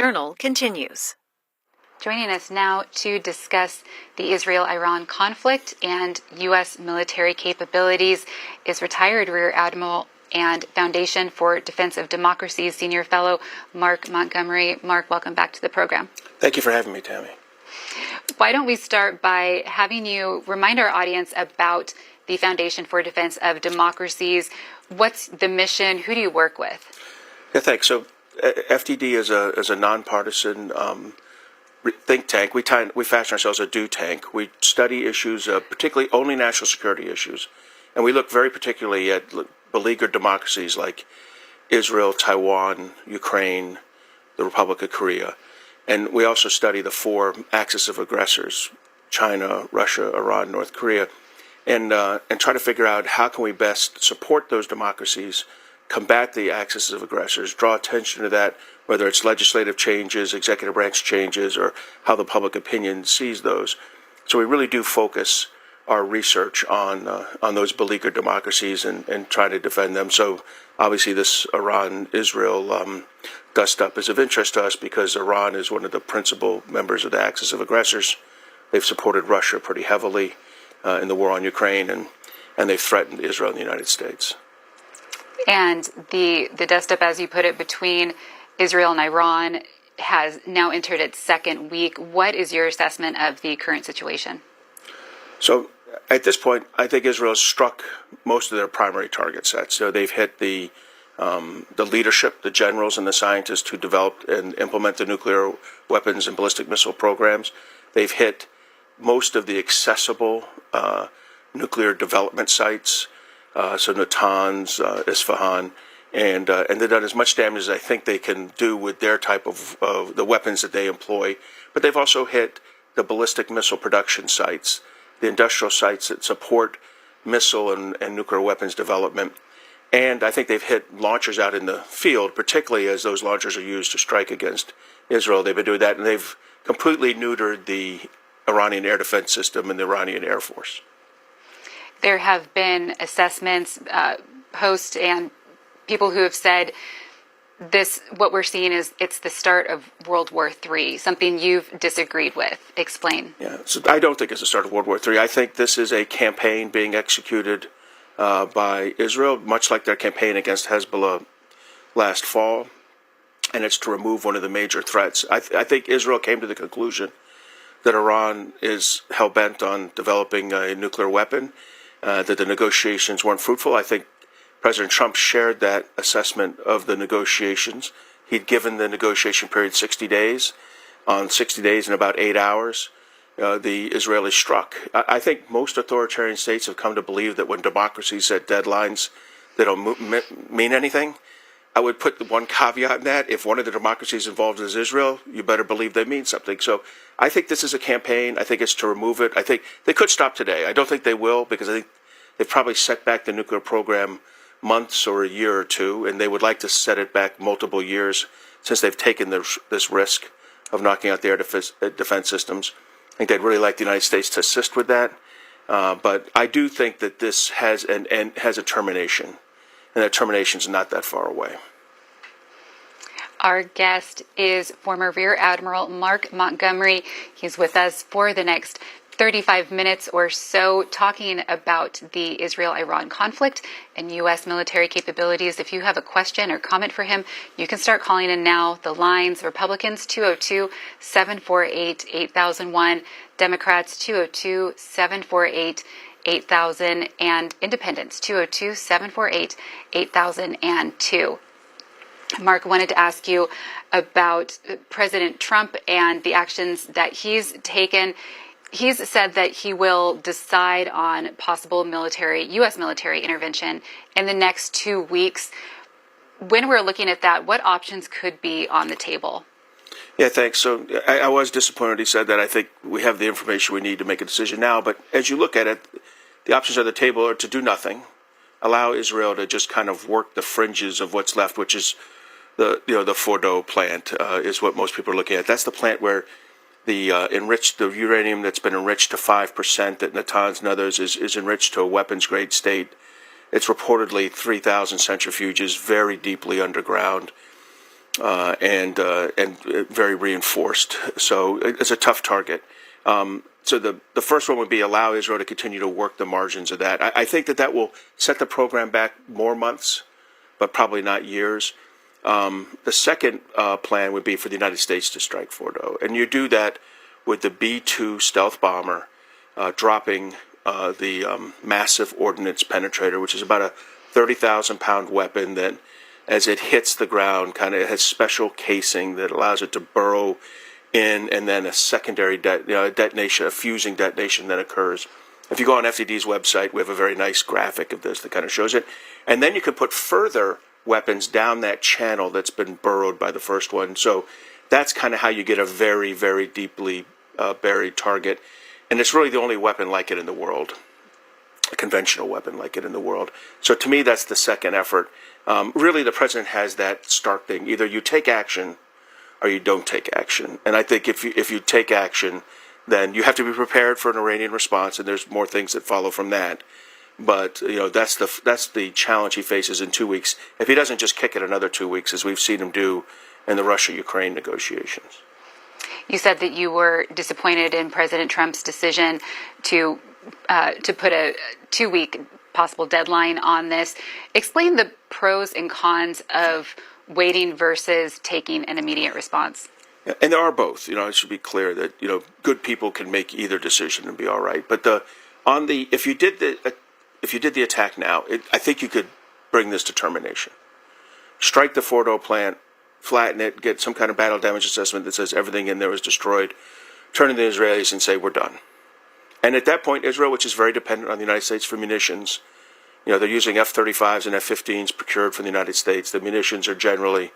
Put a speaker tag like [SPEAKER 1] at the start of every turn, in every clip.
[SPEAKER 1] Journal continues.
[SPEAKER 2] Joining us now to discuss the Israel-Iran conflict and U.S. military capabilities is retired Rear Admiral and Foundation for Defense of Democracy's Senior Fellow Mark Montgomery. Mark, welcome back to the program.
[SPEAKER 3] Thank you for having me, Tammy.
[SPEAKER 2] Why don't we start by having you remind our audience about the Foundation for Defense of Democracies. What's the mission? Who do you work with?
[SPEAKER 3] Yeah, thanks. So FDD is a nonpartisan think tank. We fashion ourselves a do tank. We study issues, particularly only national security issues, and we look very particularly at beleaguered democracies like Israel, Taiwan, Ukraine, the Republic of Korea, and we also study the four axis of aggressors: China, Russia, Iran, North Korea, and try to figure out how can we best support those democracies, combat the axis of aggressors, draw attention to that, whether it's legislative changes, executive branch changes, or how the public opinion sees those. So we really do focus our research on those beleaguered democracies and try to defend them. So obviously this Iran-Israel dust-up is of interest to us because Iran is one of the principal members of the axis of aggressors. They've supported Russia pretty heavily in the war on Ukraine, and they've threatened Israel and the United States.
[SPEAKER 2] And the dust-up, as you put it, between Israel and Iran has now entered its second week. What is your assessment of the current situation?
[SPEAKER 3] So at this point, I think Israel has struck most of their primary target sets. So they've hit the leadership, the generals and the scientists who developed and implement the nuclear weapons and ballistic missile programs. They've hit most of the accessible nuclear development sites, so Natanz, Isfahan, and they've done as much damage as I think they can do with their type of the weapons that they employ. But they've also hit the ballistic missile production sites, the industrial sites that support missile and nuclear weapons development. And I think they've hit launchers out in the field, particularly as those launchers are used to strike against Israel. They've been doing that, and they've completely neutered the Iranian air defense system and the Iranian Air Force.
[SPEAKER 2] There have been assessments, posts, and people who have said what we're seeing it's the start of World War III, something you've disagreed with. Explain.
[SPEAKER 3] Yeah, so I don't think it's the start of World War III. I think this is a campaign being executed by Israel, much like their campaign against Hezbollah last fall, and it's to remove one of the major threats. I think Israel came to the conclusion that Iran is hell-bent on developing a nuclear weapon, that the negotiations weren't fruitful. I think President Trump shared that assessment of the negotiations. He'd given the negotiation period 60 days. On 60 days, in about 8 hours, the Israelis struck. I think most authoritarian states have come to believe that when democracies set deadlines, they don't mean anything. I would put the one caveat in that. If one of the democracies involved is Israel, you better believe they mean something. So I think this is a campaign. I think it's to remove it. I think they could stop today. I don't think they will, because I think they've probably set back the nuclear program months or a year or two, and they would like to set it back multiple years since they've taken this risk of knocking out the air defense systems. I think they'd really like the United States to assist with that. But I do think that this has a termination, and that termination is not that far away.
[SPEAKER 2] Our guest is former Rear Admiral Mark Montgomery. He's with us for the next 35 minutes or so, talking about the Israel-Iran conflict and U.S. military capabilities. If you have a question or comment for him, you can start calling in now. The lines: Republicans 202-748-8001, Democrats 202-748-8000, and Independents 202-748-8002. Mark, wanted to ask you about President Trump and the actions that he's taken. He's said that he will decide on possible U.S. military intervention in the next 2 weeks. When we're looking at that, what options could be on the table?
[SPEAKER 3] Yeah, thanks. So I was disappointed he said that. I think we have the information we need to make a decision now. But as you look at it, the options on the table are to do nothing, allow Israel to just kind of work the fringes of what's left, which is the Fordo plant is what most people are looking at. That's the plant where the uranium that's been enriched to 5% at Natanz and others is enriched to a weapons-grade state. It's reportedly 3,000 centrifuges, very deeply underground. and very reinforced. So it's a tough target. So the first one would be allow Israel to continue to work the margins of that. I think that will set the program back more months, but probably not years. The second plan would be for the United States to strike Fordo. And you do that with the B-2 stealth bomber dropping the massive ordnance penetrator, which is about a 30,000-pound weapon that, as it hits the ground, kind of has special casing that allows it to burrow in, and then a secondary detonation, a fusing detonation that occurs. If you go on FDD's website, we have a very nice graphic of this that kind of shows it. And then you can put further weapons down that channel that's been burrowed by the first one. So that's kind of how you get a very, very deeply buried target. And it's really the only weapon like it in the world, a conventional weapon like it in the world. So to me, that's the second effort. Really, the president has that stark thing. Either you take action or you don't take action. And I think if you take action, then you have to be prepared for an Iranian response, and there's more things that follow from that. But that's the challenge he faces in 2 weeks. If he doesn't just kick it another 2 weeks, as we've seen him do in the Russia-Ukraine negotiations.
[SPEAKER 2] You said that you were disappointed in President Trump's decision to put a 2-week possible deadline on this. Explain the pros and cons of waiting versus taking an immediate response.
[SPEAKER 3] Yeah, and there are both. It should be clear that good people can make either decision and be all right. But if you did the attack now, I think you could bring this to termination. Strike the Fordo plant, flatten it, get some kind of battle damage assessment that says everything in there is destroyed, turn to the Israelis and say, we're done. And at that point, Israel, which is very dependent on the United States for munitions, they're using F-35s and F-15s procured from the United States. The munitions are generally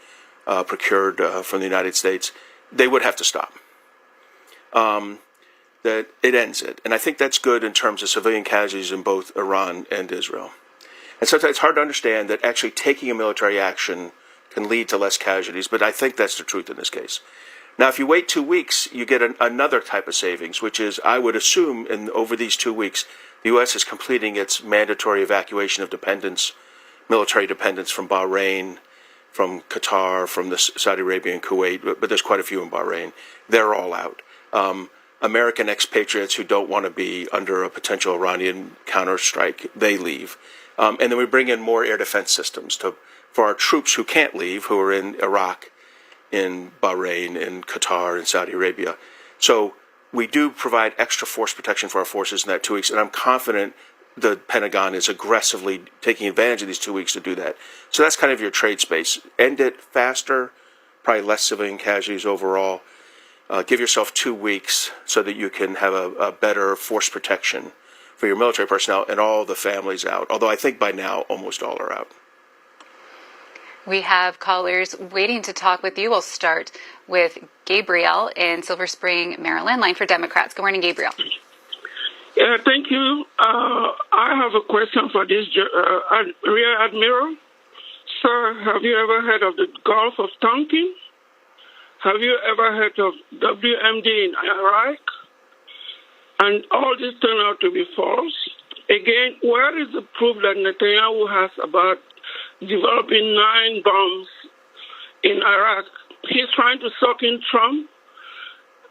[SPEAKER 3] procured from the United States. They would have to stop. That it ends it. And I think that's good in terms of civilian casualties in both Iran and Israel. And sometimes it's hard to understand that actually taking a military action can lead to less casualties, but I think that's the truth in this case. Now, if you wait 2 weeks, you get another type of savings, which is, I would assume, over these 2 weeks, the U.S. is completing its mandatory evacuation of military dependence from Bahrain, from Qatar, from Saudi Arabia and Kuwait, but there's quite a few in Bahrain. They're all out. American expatriates who don't want to be under a potential Iranian counterstrike, they leave. And then we bring in more air defense systems for our troops who can't leave, who are in Iraq, in Bahrain, in Qatar, in Saudi Arabia. So we do provide extra force protection for our forces in that 2 weeks, and I'm confident the Pentagon is aggressively taking advantage of these 2 weeks to do that. So that's kind of your trade space. End it faster, probably less civilian casualties overall. Give yourself 2 weeks so that you can have a better force protection for your military personnel and all the families out. Although I think by now almost all are out.
[SPEAKER 2] We have callers waiting to talk with you. We'll start with Gabriel in Silver Spring, Maryland, line for Democrats. Good morning, Gabriel.
[SPEAKER 1] Yeah, thank you. I have a question for this Rear Admiral. Sir, have you ever heard of the Gulf of Tonkin? Have you ever heard of WMD in Iraq? And all this turned out to be false. Again, where is the proof that Netanyahu has about developing 9 bombs in Iraq? He's trying to suck in Trump,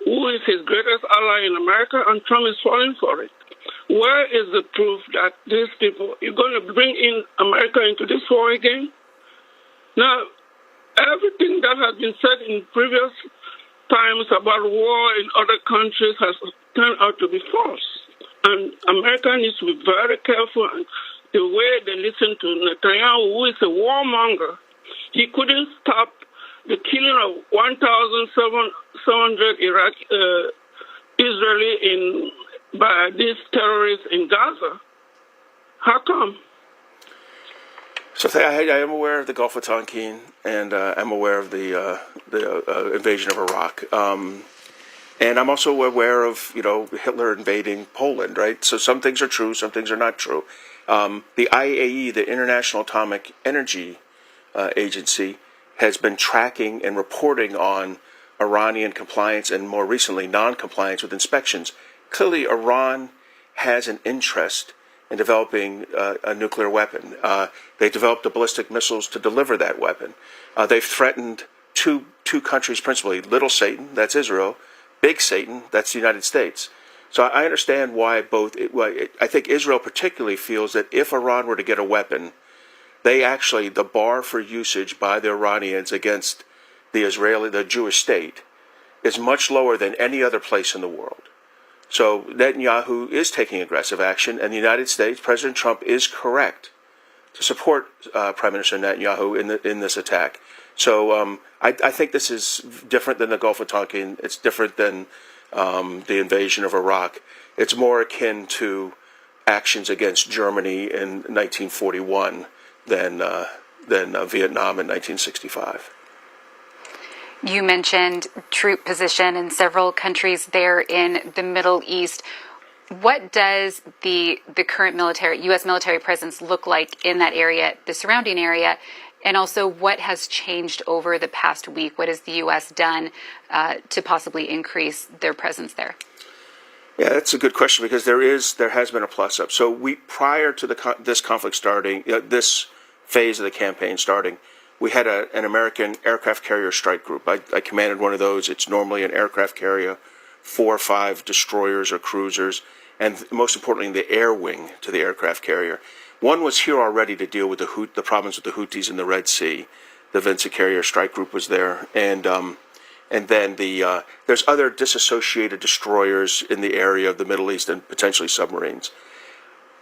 [SPEAKER 1] who is his greatest ally in America, and Trump is falling for it. Where is the proof that these people, you're going to bring in America into this war again? Now, everything that has been said in previous times about war in other countries has turned out to be false. And America needs to be very careful the way they listen to Netanyahu, who is a warmonger. He couldn't stop the killing of 1,700 Israeli by these terrorists in Gaza. How come?
[SPEAKER 3] So I am aware of the Gulf of Tonkin, and I'm aware of the invasion of Iraq. And I'm also aware of, Hitler invading Poland, right? So some things are true, some things are not true. The IAEA, the International Atomic Energy Agency, has been tracking and reporting on Iranian compliance and more recently non-compliance with inspections. Clearly, Iran has an interest in developing a nuclear weapon. They developed the ballistic missiles to deliver that weapon. They've threatened two countries principally: little Satan, that's Israel; big Satan, that's the United States. So I understand why I think Israel particularly feels that if Iran were to get a weapon, the bar for usage by the Iranians against the Jewish state is much lower than any other place in the world. So Netanyahu is taking aggressive action, and the United States, President Trump is correct to support Prime Minister Netanyahu in this attack. So I think this is different than the Gulf of Tonkin. It's different than the invasion of Iraq. It's more akin to actions against Germany in 1941 than Vietnam in 1965.
[SPEAKER 2] You mentioned troop position in several countries there in the Middle East. What does the current U.S. military presence look like in that area, the surrounding area? And also, what has changed over the past week? What has the U.S. done to possibly increase their presence there?
[SPEAKER 3] Yeah, that's a good question, because there has been a plus up. So prior to this conflict starting, this phase of the campaign starting, we had an American aircraft carrier strike group. I commanded one of those. It's normally an aircraft carrier, 4 or 5 destroyers or cruisers, and most importantly, the air wing to the aircraft carrier. One was here already to deal with the problems with the Houthis in the Red Sea. The Vincent Carrier Strike Group was there, and then there's other disassociated destroyers in the area of the Middle East and potentially submarines.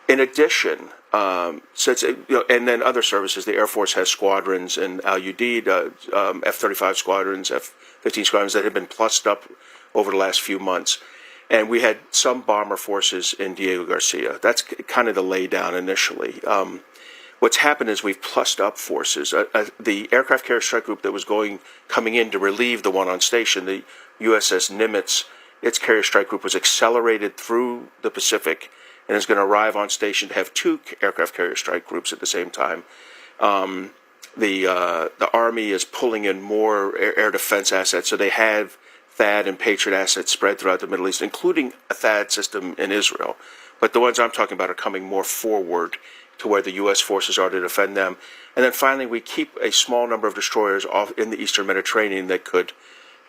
[SPEAKER 3] In addition, and then other services. The Air Force has squadrons in Al Udeid, F-35 squadrons, F-15 squadrons that have been plussed up over the last few months. And we had some bomber forces in Diego Garcia. That's kind of the laydown initially. What's happened is we've plussed up forces. The aircraft carrier strike group that was coming in to relieve the one on station, the USS Nimitz, its carrier strike group was accelerated through the Pacific and is going to arrive on station to have 2 aircraft carrier strike groups at the same time. The Army is pulling in more air defense assets, so they have THAAD and Patriot assets spread throughout the Middle East, including a THAAD system in Israel. But the ones I'm talking about are coming more forward to where the U.S. forces are to defend them. And then finally, we keep a small number of destroyers off in the Eastern Mediterranean that could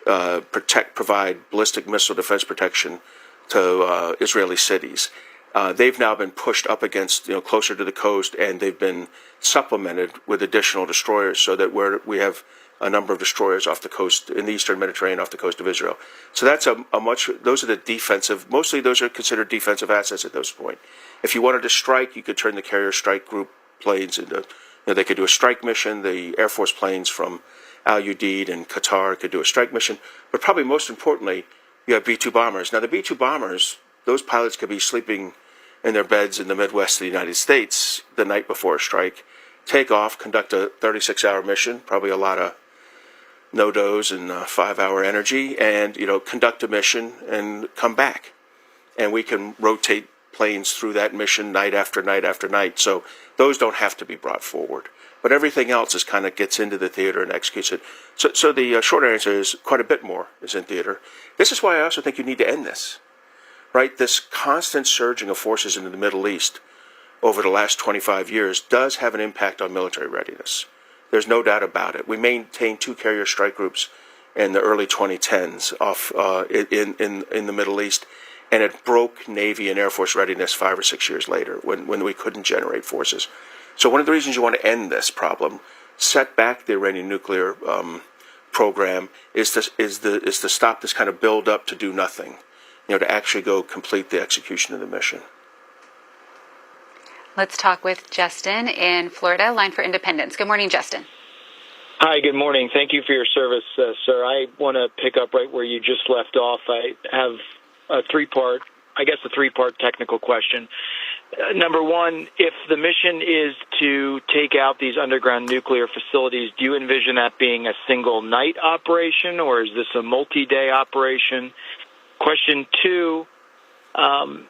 [SPEAKER 3] provide ballistic missile defense protection to Israeli cities. They've now been pushed up against, closer to the coast, and they've been supplemented with additional destroyers, so that we have a number of destroyers off the coast in the Eastern Mediterranean, off the coast of Israel. So that's those are the defensive, mostly those are considered defensive assets at this point. If you wanted to strike, you could turn the carrier strike group planes into, they could do a strike mission. The Air Force planes from Al Udeid and Qatar could do a strike mission. But probably most importantly, you have B-2 bombers. Now the B-2 bombers, those pilots could be sleeping in their beds in the Midwest of the United States the night before a strike, take off, conduct a 36-hour mission, probably a lot of no-dos and 5-hour energy, and conduct a mission and come back. And we can rotate planes through that mission night after night after night. So those don't have to be brought forward. But everything else is kind of gets into the theater and executes it. So the short answer is quite a bit more is in theater. This is why I also think you need to end this. Right? This constant surging of forces into the Middle East over the last 25 years does have an impact on military readiness. There's no doubt about it. We maintained 2 carrier strike groups in the early 2010s in the Middle East, and it broke Navy and Air Force readiness 5 or 6 years later when we couldn't generate forces. So one of the reasons you want to end this problem, set back the Iranian nuclear program, is to stop this kind of build up to do nothing, to actually go complete the execution of the mission.
[SPEAKER 2] Let's talk with Justin in Florida, Line for Independence. Good morning, Justin.
[SPEAKER 4] Hi, good morning. Thank you for your service, sir. I want to pick up right where you just left off. I have a three-part technical question. Number one, if the mission is to take out these underground nuclear facilities, do you envision that being a single night operation, or is this a multi-day operation? Question two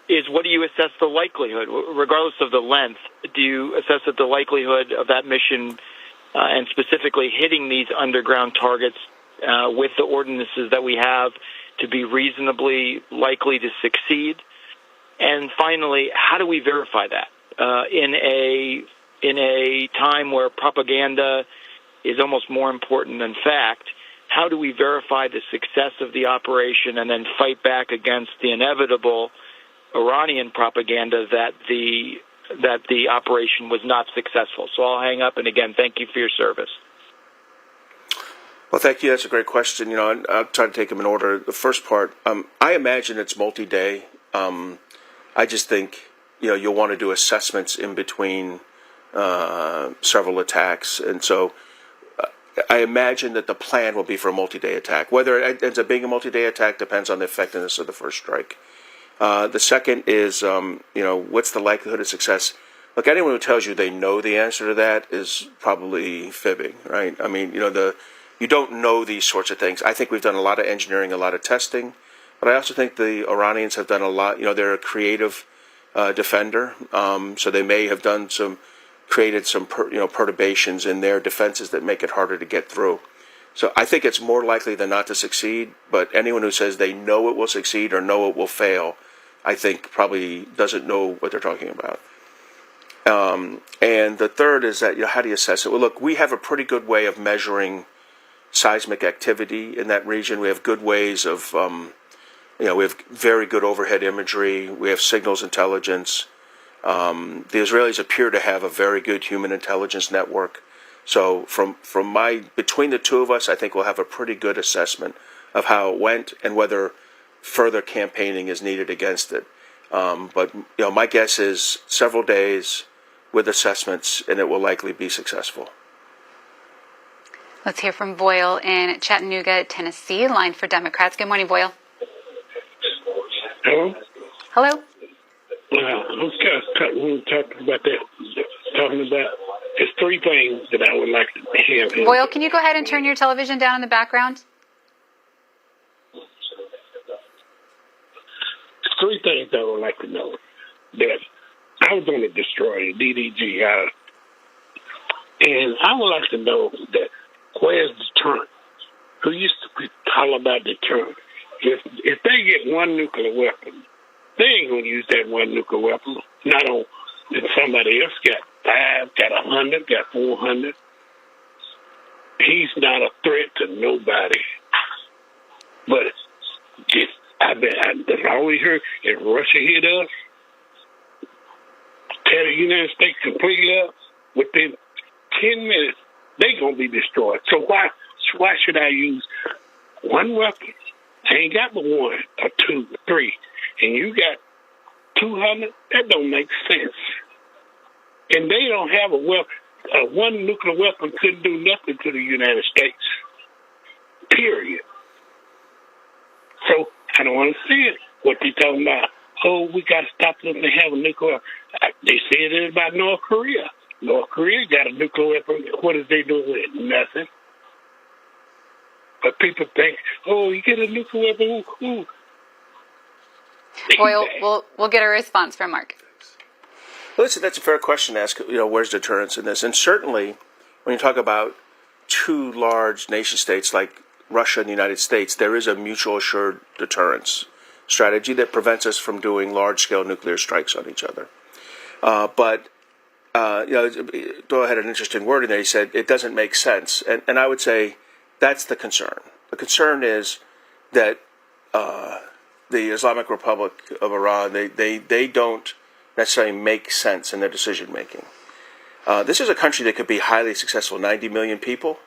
[SPEAKER 4] is, what do you assess the likelihood, regardless of the length, do you assess that the likelihood of that mission and specifically hitting these underground targets with the ordinances that we have to be reasonably likely to succeed? And finally, how do we verify that in a time where propaganda is almost more important than fact? how do we verify the success of the operation and then fight back against the inevitable Iranian propaganda that the operation was not successful? So I'll hang up, and again, thank you for your service.
[SPEAKER 3] Well, thank you. That's a great question. And I'll try to take them in order. The first part, I imagine it's multi-day. I just think, you'll want to do assessments in between several attacks. And so I imagine that the plan will be for a multi-day attack. Whether it ends up being a multi-day attack depends on the effectiveness of the first strike. The second is, what's the likelihood of success? Look, anyone who tells you they know the answer to that is probably fibbing, right? I mean, you don't know these sorts of things. I think we've done a lot of engineering, a lot of testing, but I also think the Iranians have done a lot. They're a creative defender, so they may have created some perturbations in their defenses that make it harder to get through. So I think it's more likely than not to succeed, but anyone who says they know it will succeed or know it will fail, I think probably doesn't know what they're talking about. And the third is that, how do you assess it? Well, look, we have a pretty good way of measuring seismic activity in that region. We have good ways of, we have very good overhead imagery. We have signals intelligence. The Israelis appear to have a very good human intelligence network. So between the two of us, I think we'll have a pretty good assessment of how it went and whether further campaigning is needed against it. But my guess is several days with assessments, and it will likely be successful.
[SPEAKER 2] Let's hear from Voyle in Chattanooga, Tennessee, line for Democrats. Good morning, Voyle.
[SPEAKER 5] Hello?
[SPEAKER 2] Hello?
[SPEAKER 5] I'm talking about there's three things that I would like to have.
[SPEAKER 2] Voyle, can you go ahead and turn your television down in the background?
[SPEAKER 5] Three things I would like to know. That I was going to destroy the DDG, and I would like to know that where's deterrent? Who used to talk about deterrent? If they get one nuclear weapon, they ain't going to use that one nuclear weapon. Not on somebody else got 5, got 100, got 400. He's not a threat to nobody. But that's all we heard. If Russia hit us, tear the United States completely up, within 10 minutes, they're going to be destroyed. So why should I use one weapon? I ain't got but 1 or 2 or 3. And you got 200? That don't make sense. And they don't have a weapon. One nuclear weapon couldn't do nothing to the United States. Period. So I don't understand what they're talking about. Oh, we got to stop them from having nuclear. They said it about North Korea. North Korea got a nuclear weapon. What is they doing with it? Nothing. But people think, oh, you get a nuclear weapon. Ooh.
[SPEAKER 2] Voyle, we'll get a response from Mark.
[SPEAKER 3] Listen, that's a fair question to ask, where's deterrence in this? And certainly, when you talk about two large nation states like Russia and the United States, there is a mutual assured deterrence strategy that prevents us from doing large-scale nuclear strikes on each other. But Doyle had an interesting word in there. He said, it doesn't make sense. And I would say that's the concern. The concern is that the Islamic Republic of Iran, they don't necessarily make sense in their decision-making. This is a country that could be highly successful, 90 million people,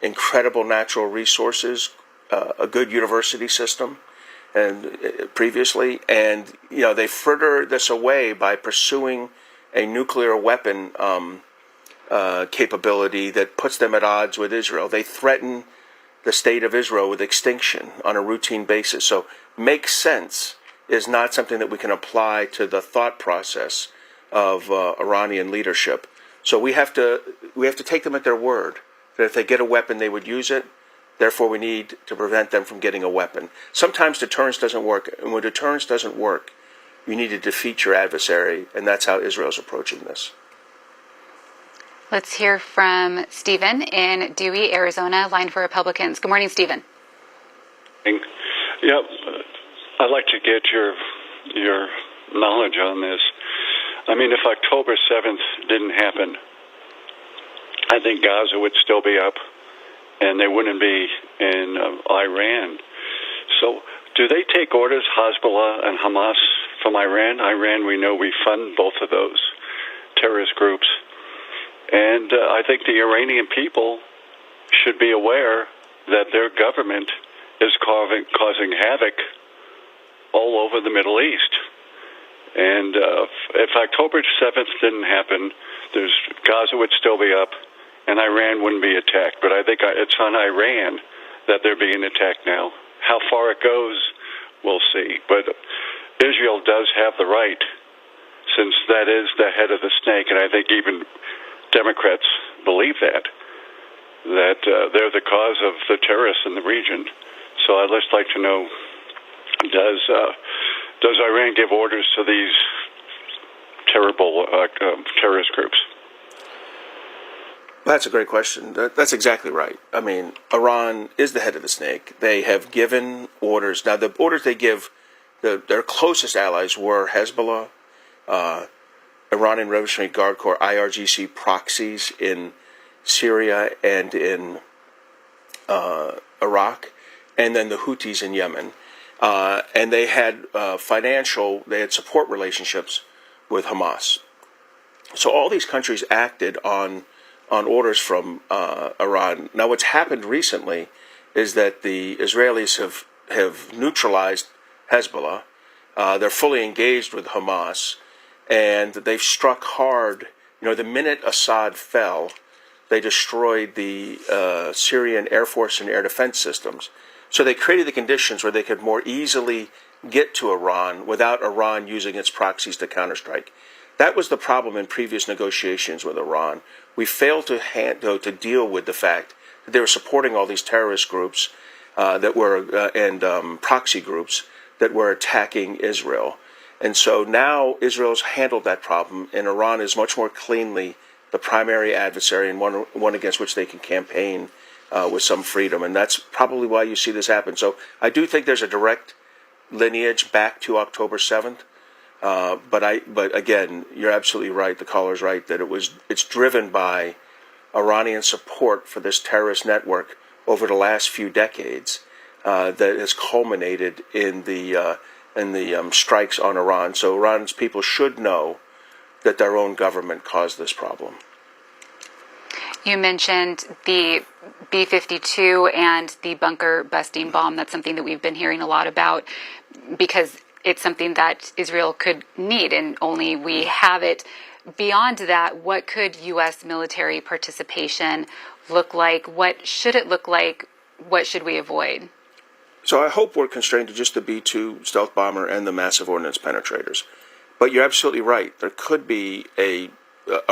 [SPEAKER 3] incredible natural resources, a good university system, and previously, and they fritter this away by pursuing a nuclear weapon capability that puts them at odds with Israel. They threaten the state of Israel with extinction on a routine basis. So, make sense is not something that we can apply to the thought process of Iranian leadership. So we have to take them at their word that if they get a weapon, they would use it. Therefore, we need to prevent them from getting a weapon. Sometimes deterrence doesn't work, and when deterrence doesn't work, you need to defeat your adversary, and that's how Israel's approaching this.
[SPEAKER 2] Let's hear from Stephen in Dewey, Arizona, line for Republicans. Good morning, Stephen.
[SPEAKER 6] Yep. I'd like to get your knowledge on this. I mean, if October 7th didn't happen, I think Gaza would still be up, and they wouldn't be in Iran. So do they take orders, Hezbollah and Hamas, from Iran? Iran, we know we fund both of those terrorist groups. And I think the Iranian people should be aware that their government is causing havoc all over the Middle East. And if October 7th didn't happen, Gaza would still be up, and Iran wouldn't be attacked. But I think it's on Iran that they're being attacked now. How far it goes, we'll see. But Israel does have the right, since that is the head of the snake, and I think even Democrats believe that they're the cause of the terrorists in the region. So I'd just like to know, does Iran give orders to these terrible terrorist groups?
[SPEAKER 3] That's a great question. That's exactly right. I mean, Iran is the head of the snake. They have given orders. Now, the orders they give, their closest allies were Hezbollah, Iranian Revolutionary Guard Corps, IRGC proxies in Syria and in Iraq, and then the Houthis in Yemen. And they had support relationships with Hamas. So all these countries acted on orders from Iran. Now, what's happened recently is that the Israelis have neutralized Hezbollah. They're fully engaged with Hamas, and they've struck hard. You know, the minute Assad fell, they destroyed the Syrian Air Force and air defense systems. So they created the conditions where they could more easily get to Iran without Iran using its proxies to counterstrike. That was the problem in previous negotiations with Iran. We failed to deal with the fact that they were supporting all these terrorist groups and proxy groups that were attacking Israel. And so now Israel's handled that problem, and Iran is much more cleanly the primary adversary and one against which they can campaign with some freedom. And that's probably why you see this happen. So I do think there's a direct lineage back to October 7th. But again, you're absolutely right. The caller's right that it's driven by Iranian support for this terrorist network over the last few decades that has culminated in the strikes on Iran. So Iran's people should know that their own government caused this problem.
[SPEAKER 2] You mentioned the B-52 and the bunker busting bomb. That's something that we've been hearing a lot about because it's something that Israel could need, and only we have it. Beyond that, what could U.S. military participation look like? What should it look like? What should we avoid?
[SPEAKER 3] So I hope we're constrained to just the B-2 stealth bomber and the massive ordnance penetrators. But you're absolutely right. There could be a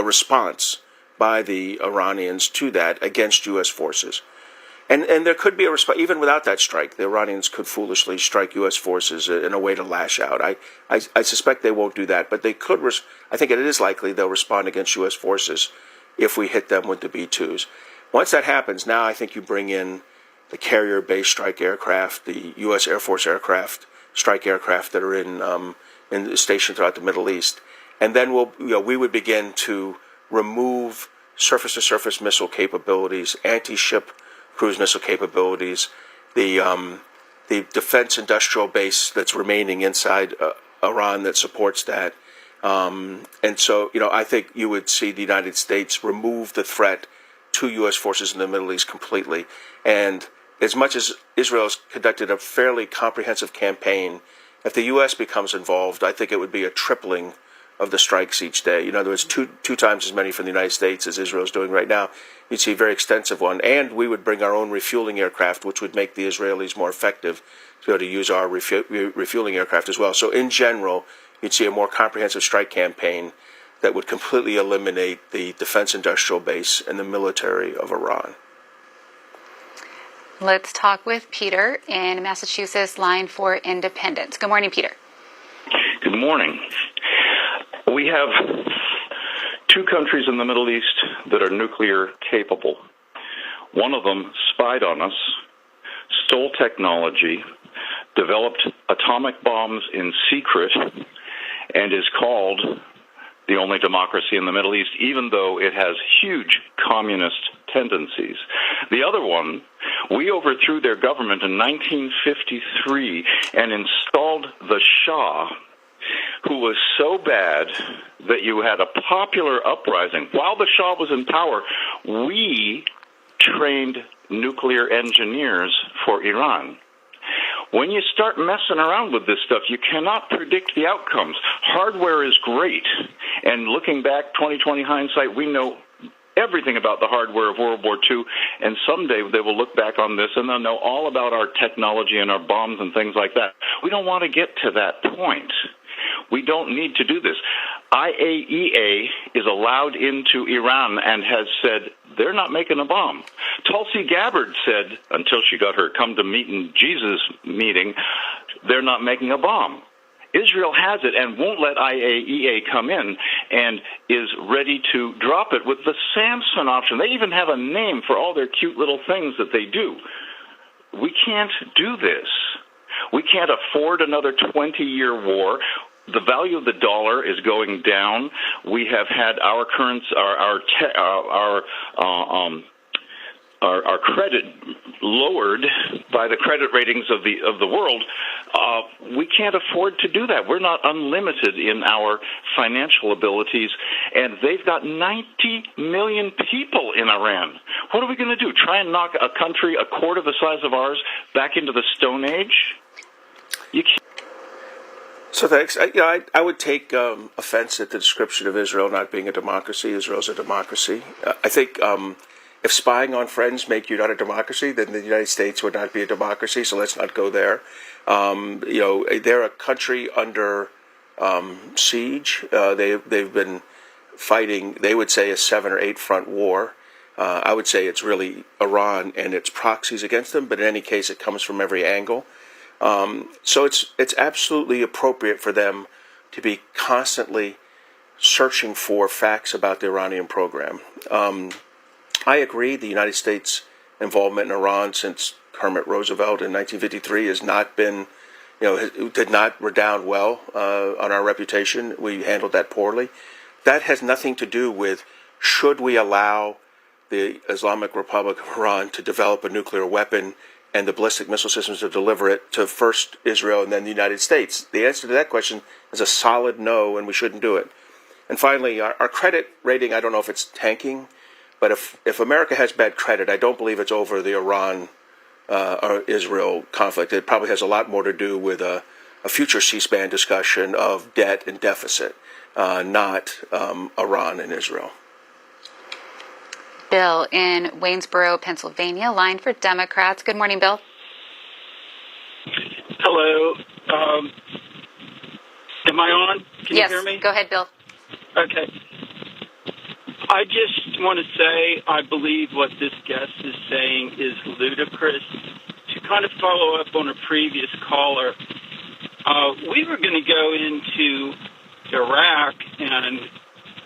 [SPEAKER 3] response by the Iranians to that against U.S. forces. And there could be a response, even without that strike. The Iranians could foolishly strike U.S. forces in a way to lash out. I suspect they won't do that, but they could. I think it is likely they'll respond against U.S. forces if we hit them with the B-2s. Once that happens, now I think you bring in the carrier-based strike aircraft, the U.S. Air Force aircraft, strike aircraft that are in stationed throughout the Middle East, and then we would begin to remove surface-to-surface missile capabilities, anti-ship cruise missile capabilities, the defense industrial base that's remaining inside Iran that supports that. And so, I think you would see the United States remove the threat to U.S. forces in the Middle East completely. And as much as Israel has conducted a fairly comprehensive campaign, if the U.S. becomes involved, I think it would be a tripling of the strikes each day. In other words, two times as many from the United States as Israel is doing right now. You'd see a very extensive one. And we would bring our own refueling aircraft, which would make the Israelis more effective to be able to use our refueling aircraft as well. So in general, you'd see a more comprehensive strike campaign that would completely eliminate the defense industrial base and the military of Iran.
[SPEAKER 2] Let's talk with Peter in Massachusetts, line for Independence. Good morning, Peter.
[SPEAKER 7] Good morning. We have two countries in the Middle East that are nuclear capable. One of them spied on us, stole technology, developed atomic bombs in secret, and is called the only democracy in the Middle East, even though it has huge communist tendencies. The other one, we overthrew their government in 1953 and installed the Shah, who was so bad that you had a popular uprising. While the Shah was in power, we trained nuclear engineers for Iran. When you start messing around with this stuff, you cannot predict the outcomes. Hardware is great, and looking back, 20/20 hindsight, we know everything about the hardware of World War II, and someday they will look back on this and they'll know all about our technology and our bombs and things like that. We don't want to get to that point. We don't need to do this. IAEA is allowed into Iran and has said they're not making a bomb. Tulsi Gabbard said, until she got her come to meeting Jesus meeting, they're not making a bomb. Israel has it and won't let IAEA come in and is ready to drop it with the Samson option. They even have a name for all their cute little things that they do. We can't do this. We can't afford another 20-year war. The value of the dollar is going down. We have had our currency, our credit lowered by the credit ratings of the world. We can't afford to do that. We're not unlimited in our financial abilities, and they've got 90 million people in Iran. What are we going to do? Try and knock a country a quarter the size of ours back into the Stone Age? You can't.
[SPEAKER 3] So thanks. I would take offense at the description of Israel not being a democracy. Israel's a democracy. I think if spying on friends make you not a democracy, then the United States would not be a democracy. So let's not go there. They're a country under siege. They've been fighting, they would say, a 7 or 8 front war. I would say it's really Iran and its proxies against them, but in any case, it comes from every angle. So it's absolutely appropriate for them to be constantly searching for facts about the Iranian program. I agree the United States' involvement in Iran since Kermit Roosevelt in 1953 has not been, did not redound well on our reputation. We handled that poorly. That has nothing to do with should we allow the Islamic Republic of Iran to develop a nuclear weapon and the ballistic missile systems to deliver it to first Israel and then the United States. The answer to that question is a solid no, and we shouldn't do it. And finally, our credit rating, I don't know if it's tanking, but if America has bad credit, I don't believe it's over the Iran or Israel conflict. It probably has a lot more to do with a future C-SPAN discussion of debt and deficit, not Iran and Israel.
[SPEAKER 2] Bill in Waynesboro, Pennsylvania, line for Democrats. Good morning, Bill.
[SPEAKER 8] Hello. Am I on? Can
[SPEAKER 2] you
[SPEAKER 8] hear me?
[SPEAKER 2] Go ahead, Bill.
[SPEAKER 8] Okay. I just want to say I believe what this guest is saying is ludicrous. To kind of follow up on a previous caller, we were going to go into Iraq and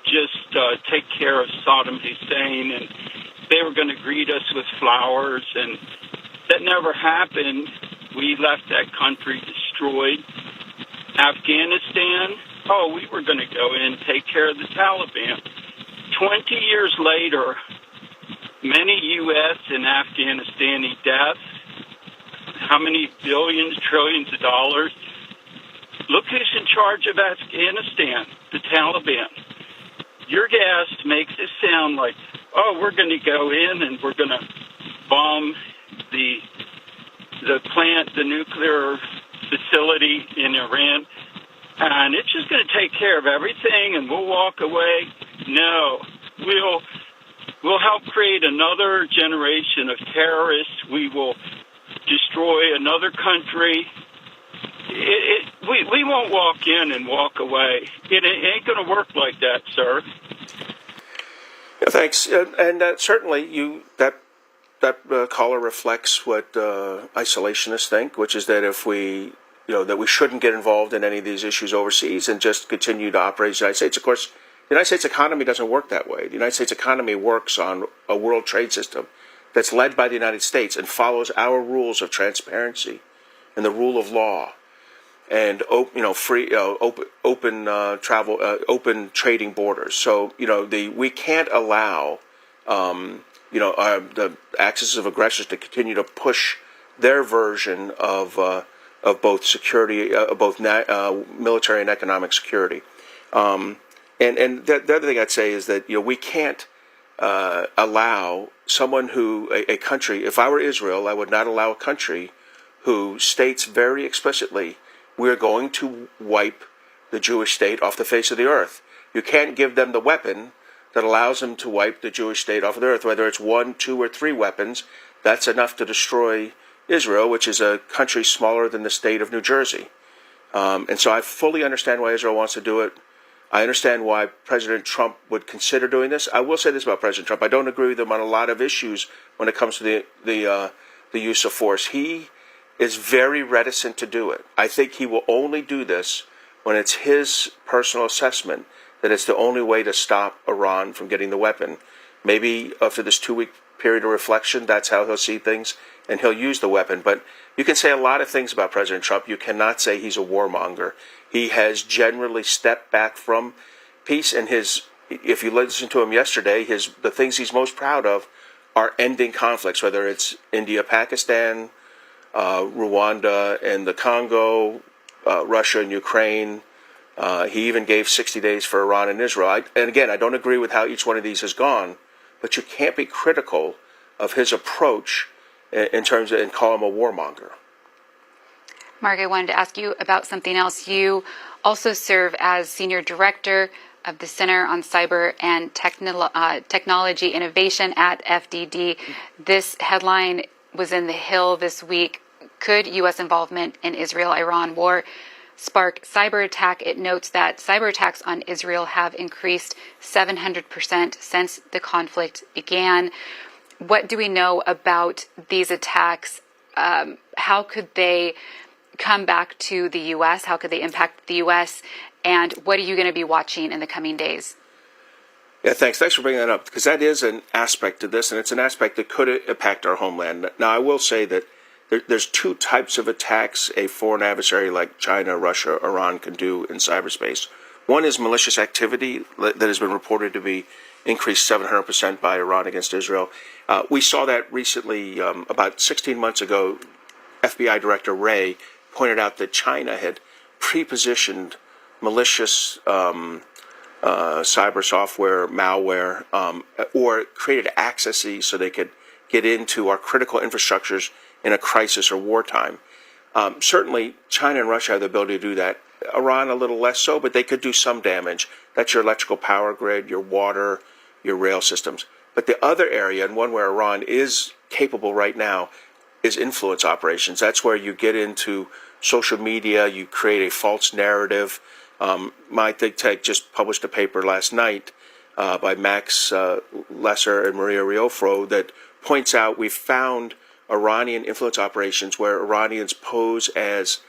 [SPEAKER 8] just take care of Saddam Hussein, and they were going to greet us with flowers, and that never happened. We left that country destroyed. Afghanistan, we were going to go in and take care of the Taliban. 20 years later, many U.S. and Afghanistani deaths, how many billions, trillions of dollars. Look who's in charge of Afghanistan, the Taliban. Your guest makes it sound like, we're going to go in and we're going to bomb the plant, the nuclear facility in Iran, and it's just going to take care of everything and we'll walk away. No, we'll help create another generation of terrorists. We will destroy another country. We won't walk in and walk away. It ain't going to work like that, sir.
[SPEAKER 3] Yeah, thanks. And certainly that caller reflects what isolationists think, which is that if we, that we shouldn't get involved in any of these issues overseas and just continue to operate as the United States. Of course, the United States economy doesn't work that way. The United States economy works on a world trade system that's led by the United States and follows our rules of transparency and the rule of law. And free, open travel, open trading borders. So we can't allow the axis of aggressors to continue to push their version of both security, both military and economic security. And the other thing I'd say is that we can't allow someone a country. If I were Israel, I would not allow a country who states very explicitly, we're going to wipe the Jewish state off the face of the earth. You can't give them the weapon that allows them to wipe the Jewish state off of the earth. Whether it's 1, 2, or 3 weapons, that's enough to destroy Israel, which is a country smaller than the state of New Jersey. And so I fully understand why Israel wants to do it. I understand why President Trump would consider doing this. I will say this about President Trump. I don't agree with him on a lot of issues when it comes to the use of force. He is very reticent to do it. I think he will only do this when it's his personal assessment that it's the only way to stop Iran from getting the weapon. Maybe after this 2-week period of reflection, that's how he'll see things, and he'll use the weapon. But you can say a lot of things about President Trump. You cannot say he's a warmonger. He has generally stepped back from peace, and if you listened to him yesterday, the things he's most proud of are ending conflicts, whether it's India, Pakistan, Rwanda and the Congo, Russia and Ukraine. He even gave 60 days for Iran and Israel. And again, I don't agree with how each one of these has gone, but you can't be critical of his approach in terms of and call him a warmonger.
[SPEAKER 2] Mark, I wanted to ask you about something else. You also serve as Senior Director of the Center on Cyber and Technology Innovation at FDD. This headline was in The Hill this week. Could U.S. involvement in Israel-Iran war spark cyber attack? It notes that cyber attacks on Israel have increased 700% since the conflict began. What do we know about these attacks? How could they come back to the U.S.? How could they impact the U.S.? And what are you going to be watching in the coming days?
[SPEAKER 3] Yeah, thanks. Thanks for bringing that up, because that is an aspect to this, and it's an aspect that could impact our homeland. Now, I will say that there's 2 types of attacks a foreign adversary like China, Russia, Iran can do in cyberspace. One is malicious activity that has been reported to be increased 700% by Iran against Israel. We saw that recently, about 16 months ago. FBI Director Wray pointed out that China had pre-positioned malicious cyber software, malware, or created accesses so they could get into our critical infrastructures in a crisis or wartime. Certainly, China and Russia have the ability to do that. Iran a little less so, but they could do some damage. That's your electrical power grid, your water, your rail systems. But the other area, and one where Iran is capable right now, is influence operations. That's where you get into social media, you create a false narrative. My think tank just published a paper last night by Max Lesser and Maria Riofro that points out we found Iranian influence operations where Iranians pose as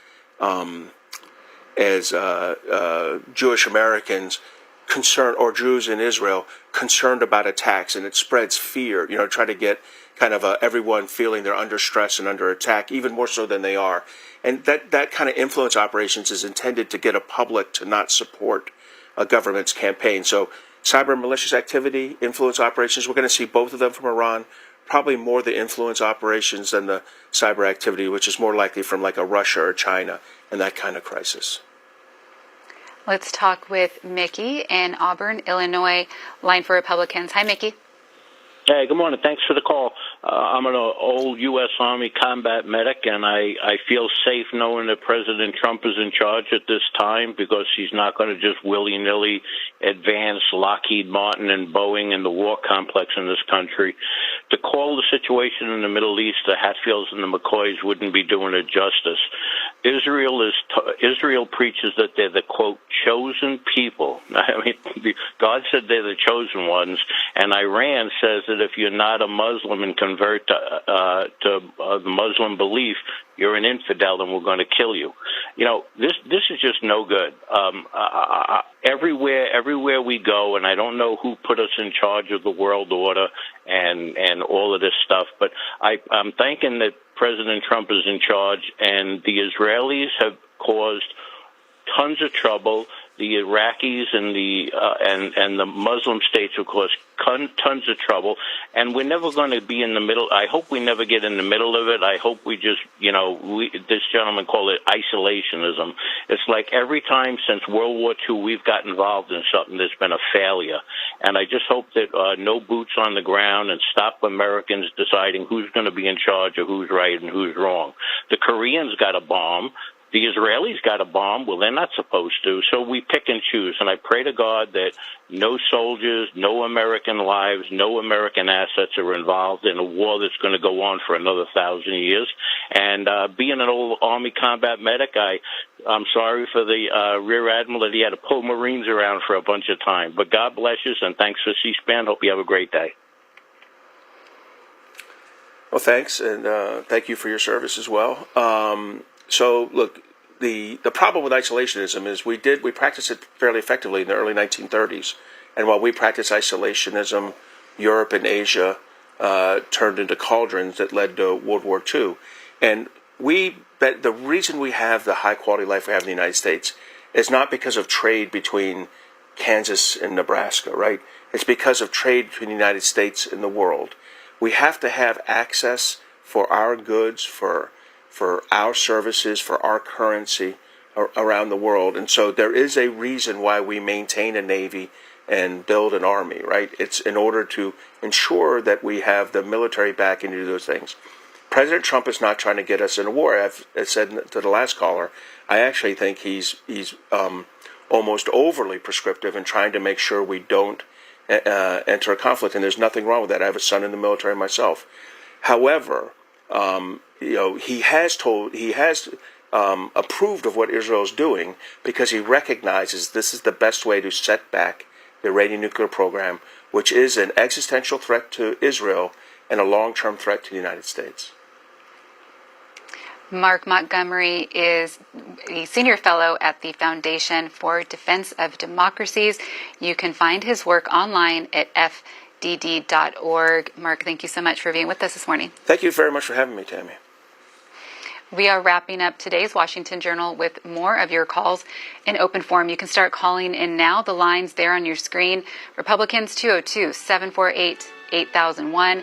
[SPEAKER 3] Jewish Americans concerned, or Jews in Israel concerned about attacks, and it spreads fear. Try to get kind of everyone feeling they're under stress and under attack, even more so than they are. And that kind of influence operations is intended to get a public to not support a government's campaign. So cyber malicious activity, influence operations, we're going to see both of them from Iran. Probably more the influence operations than the cyber activity, which is more likely from like a Russia or China and that kind of crisis.
[SPEAKER 2] Let's talk with Mickey in Auburn, Illinois, line for Republicans. Hi, Mickey.
[SPEAKER 9] Hey, good morning. Thanks for the call. I'm an old U.S. Army combat medic, and I feel safe knowing that President Trump is in charge at this time because he's not going to just willy-nilly advance Lockheed Martin and Boeing and the war complex in this country. To call the situation in the Middle East the Hatfields and the McCoys wouldn't be doing it justice. Israel preaches that they're the, quote, chosen people. I mean, God said they're the chosen ones, and Iran says that if you're not a Muslim and convert to the Muslim belief, you're an infidel and we're going to kill you. This is just no good. Everywhere we go, and I don't know who put us in charge of the world order and all of this stuff, but I'm thinking that President Trump is in charge, and the Israelis have caused tons of trouble. the Iraqis and the Muslim states, of course, tons of trouble, and we're never going to be in the middle. I hope we never get in the middle of it. I hope we just, this gentleman called it isolationism. It's like every time since World War II we've got involved in something, there's been a failure. And I just hope that no boots on the ground and stop Americans deciding who's going to be in charge or who's right and who's wrong. The Koreans got a bomb. The Israelis got a bomb. Well, they're not supposed to. So we pick and choose. And I pray to God that no soldiers, no American lives, no American assets are involved in a war that's going to go on for another 1,000 years. And being an old Army combat medic, I'm sorry for the Rear Admiral that he had to pull Marines around for a bunch of time. But God bless you, and thanks for C-SPAN. Hope you have a great day.
[SPEAKER 3] Well, thanks, and thank you for your service as well. So, look, the problem with isolationism is we practiced it fairly effectively in the early 1930s. And while we practiced isolationism, Europe and Asia turned into cauldrons that led to World War II. And the reason we have the high-quality life we have in the United States is not because of trade between Kansas and Nebraska, right? It's because of trade between the United States and the world. We have to have access for our goods, for our services, for our currency around the world. And so there is a reason why we maintain a Navy and build an Army, right? It's in order to ensure that we have the military backing to do those things. President Trump is not trying to get us in a war. I've said to the last caller, I actually think he's almost overly prescriptive in trying to make sure we don't enter a conflict, and there's nothing wrong with that. I have a son in the military myself. However, he has approved of what Israel is doing because he recognizes this is the best way to set back the Iranian nuclear program, which is an existential threat to Israel and a long-term threat to the United States.
[SPEAKER 2] Mark Montgomery is a senior fellow at the Foundation for Defense of Democracies. You can find his work online at fdd.org. Mark, thank you so much for being with us this morning.
[SPEAKER 3] Thank you very much for having me, Tammy.
[SPEAKER 2] We are wrapping up today's Washington Journal with more of your calls in open forum. You can start calling in now. The line's there on your screen. Republicans 202-748-8001.